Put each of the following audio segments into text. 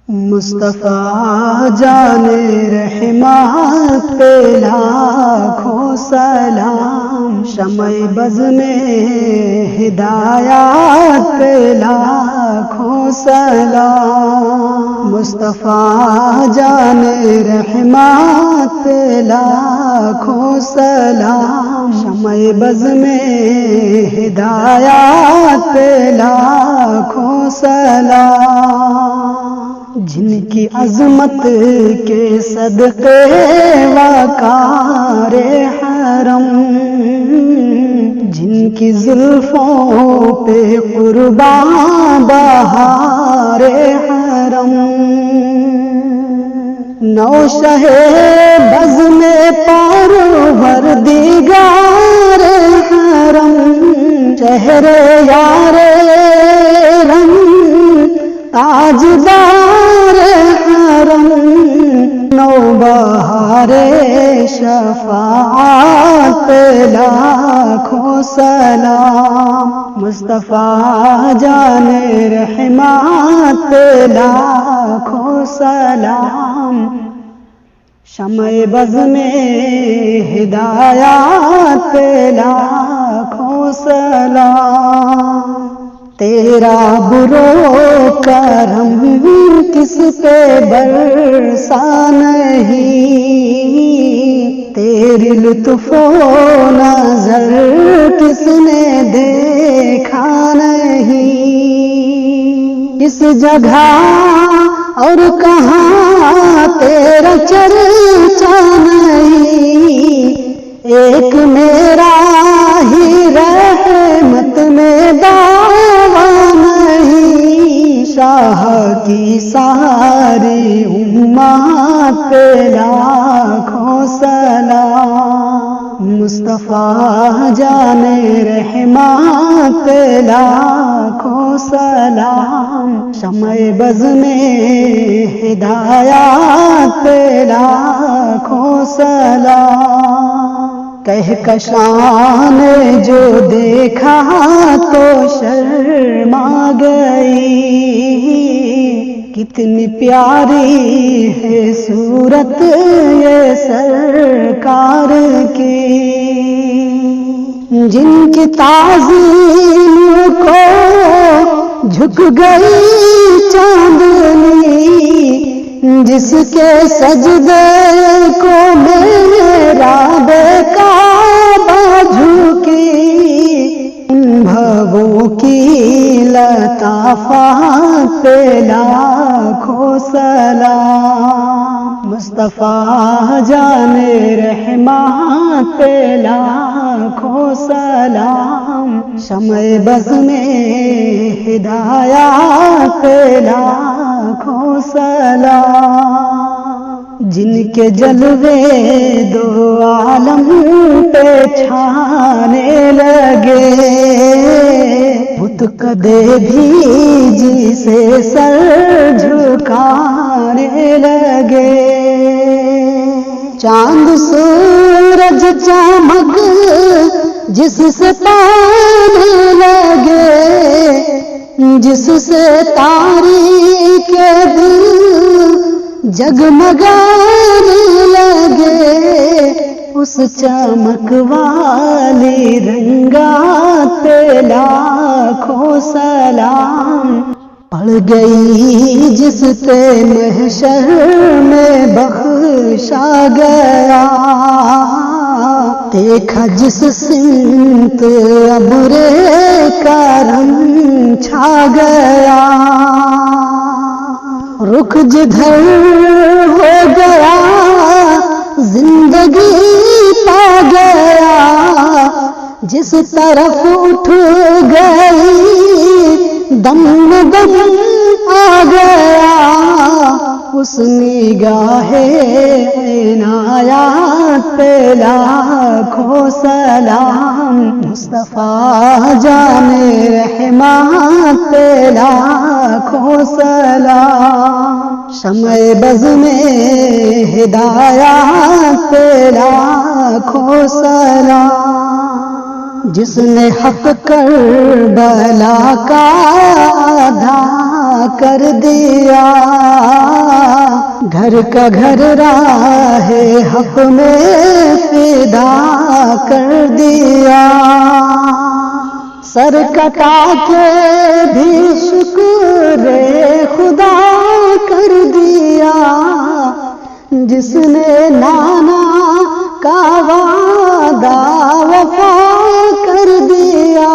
مصطفیٰ جان رحمت پہ لاکھوں سلام، شمع بز میں ہدایات پہ لاکھوں سلام، مصطفیٰ جان رحمت پہ لاکھوں سلام، شمع بز میں ہدایات پہ لاکھوں سلام، جن کی عظمت کے صدقے وقار حرم، جن کی زلفوں پہ قربان بہار حرم، نوشہ بز میں پروردگار حرم، چہرے یار رنگ تاجدار حرم، نوبہار شفاعت پہ لاکھوں سلام، مصطفیٰ جان رحمت پہ لاکھوں سلام، شمع بز میں ہدایات پہ لاکھوں سلام، تیرا برو کرم کس پہ برسا نہیں، تیری لطف و نظر کس نے دیکھا نہیں، کس جگہ اور کہاں تیرا چرچا نہیں، ایک میرا ہی رحمت میں شاہ کی ساری امت پہ لاکھوں سلام، مصطفیٰ جان رحمت پہ لاکھوں سلام، شمع بز میں ہدایات پہ لاکھوں سلام، کہکشاں نے جو دیکھا تو شرما گئی، کتنی پیاری ہے صورت یہ سرکار کی، جن کی تعظیم کو جھک گئی چاندنی، جس کے سجدے کو میرا کعبہ جھکی، ان بھووں کی لطافات پہ لاکھوں سلام، مصطفیٰ جان رحمت پہ لاکھوں سلام، شمع بز میں ہدایات پہ لاکھوں سلام، جن کے جلوے دو عالم پہ چھانے لگے، بت کدے بھی جی سے سر جھکانے لگے، چاند سورج چمک جس سے پانے لگے، جس سے تاریک دل جگمگانے لگے، اس چمک والی رنگات پہ لاکھوں سلام، پڑ گئی جس پہ محشر میں بخشا گیا، دیکھا جس سمت ابر کرم چھا گیا، رخ جدھر ہو گیا زندگی پا گیا، جس طرف اٹھ گئی دم دم آ گیا، اس نگاہ عنایات پہ لاکھوں سلام، مصطفیٰ جان رحمت پہ لاکھوں سلام، شمع بز میں ہدایات پہ لاکھوں سلام، جس نے حق کربلا کا آدھا کر دیا، گھر کا گھر راہ حق میں فدا کر دیا، سر کٹا کے بھی شکر خدا کر دیا، جس نے نانا کا وعدہ وفا کر دیا،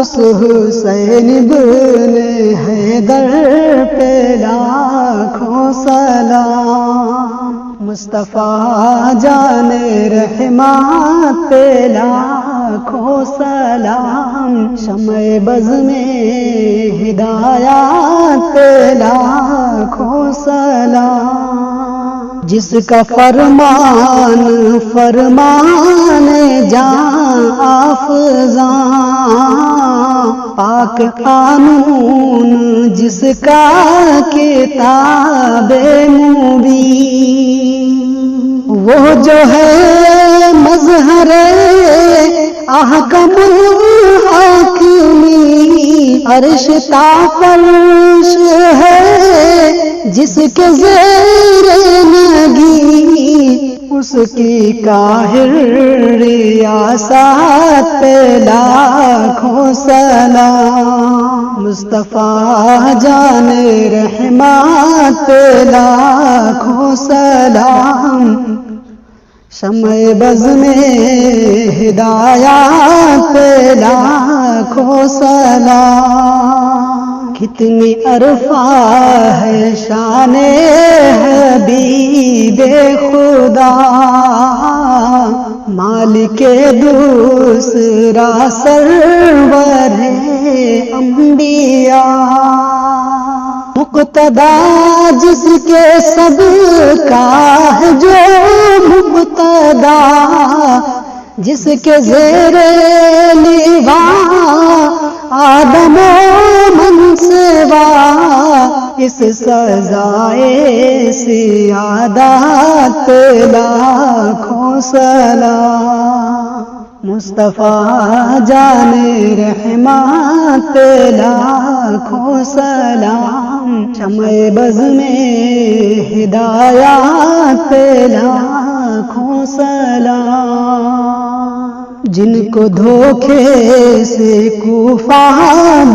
اس حسین بن حیدر پہ لاکھوں سلام، مصطفیٰ جان رحمت پہ لاکھوں سلام، شمع بز میں ہدایات پہ لاکھوں سلام، جس کا فرمان فرمان جان افزاں، پاک قانون جس کا کتاب مبین، وہ جو ہے مظہر احکم الحاکمی، عرش تا فرش ہے جس کے زیر نگی، اس کی قاہر ریاست پہ لاکھوں سلام، مصطفیٰ جان رحمت پہ لاکھوں سلام، شمع بز میں ہدایات پہ لاکھوں سلام، کتنی عرفہ ہے شان حبیب خدا، مالک دوسرا سرور انبیاء، مقتدا جس کے سب کا ہے جو مقتدا، جس کے زیر لیوا آدم و منصبا، اس سزائے سیادات پہ لاکھوں سلام، مصطفیٰ جان رحمت پہ لاکھوں سلام، شمع بز میں ہدایات پہ لاکھوں سلام، جن کو دھوکے سے کوفہ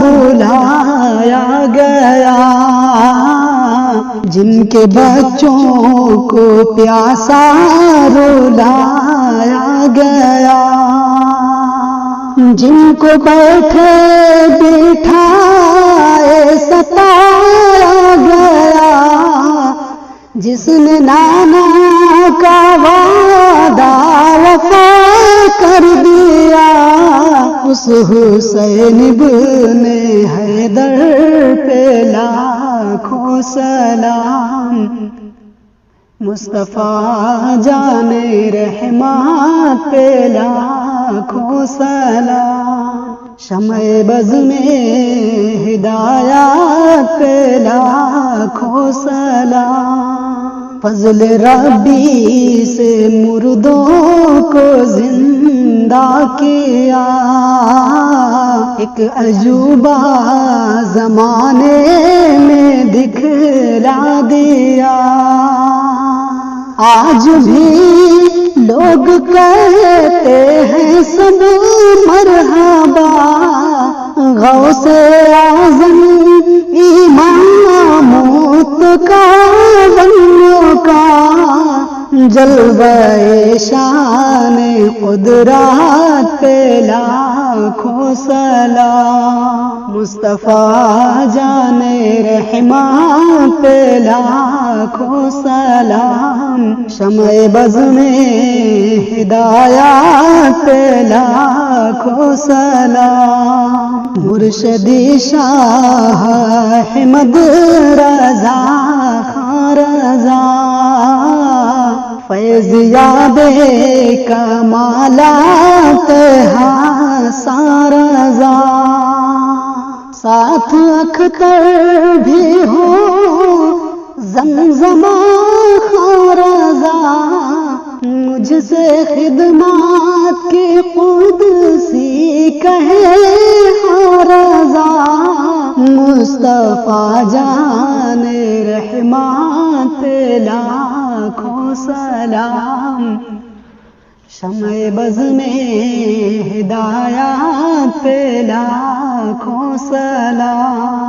بلایا گیا، جن کے بچوں کو پیاسا رلایا گیا، جن کو بیٹھے بٹھائے ستایا گیا، جس نے نانا کا وعدہ وفا کر دیا، اس حسین بن حیدر پہ لاکھوں سلام، مصطفیٰ جان رحمت پہ لاکھوں سلام، شمع بز میں ہدایات پہ لاکھوں سلام، فضل ربی سے مردوں کو زندہ کیا، ایک عجوبہ زمانے میں دکھلا دیا، آج بھی لوگ کہتے ہیں سب مرحبا، غوث اعظم امام متکبروں کا، جلوہ شان قدرت پہ لاکھوں سلام، مصطفیٰ جان رحمت پہ لاکھوں سلام، شمع بز میں ہدایات پہ لاکھوں سلام، مرشدی شاہ احمد رضا خان رضا، فیض یاب کمالات حسن رضا، ساتھ اختر بھی ہو زمزمہ خان رضا، مجھ سے خدمات کی قدسی کہے خان رضا، مصطفیٰ جان رحمان پہ لاکھوں سلام، شمع بز میں ہدایات پہ لاکھوں سلام۔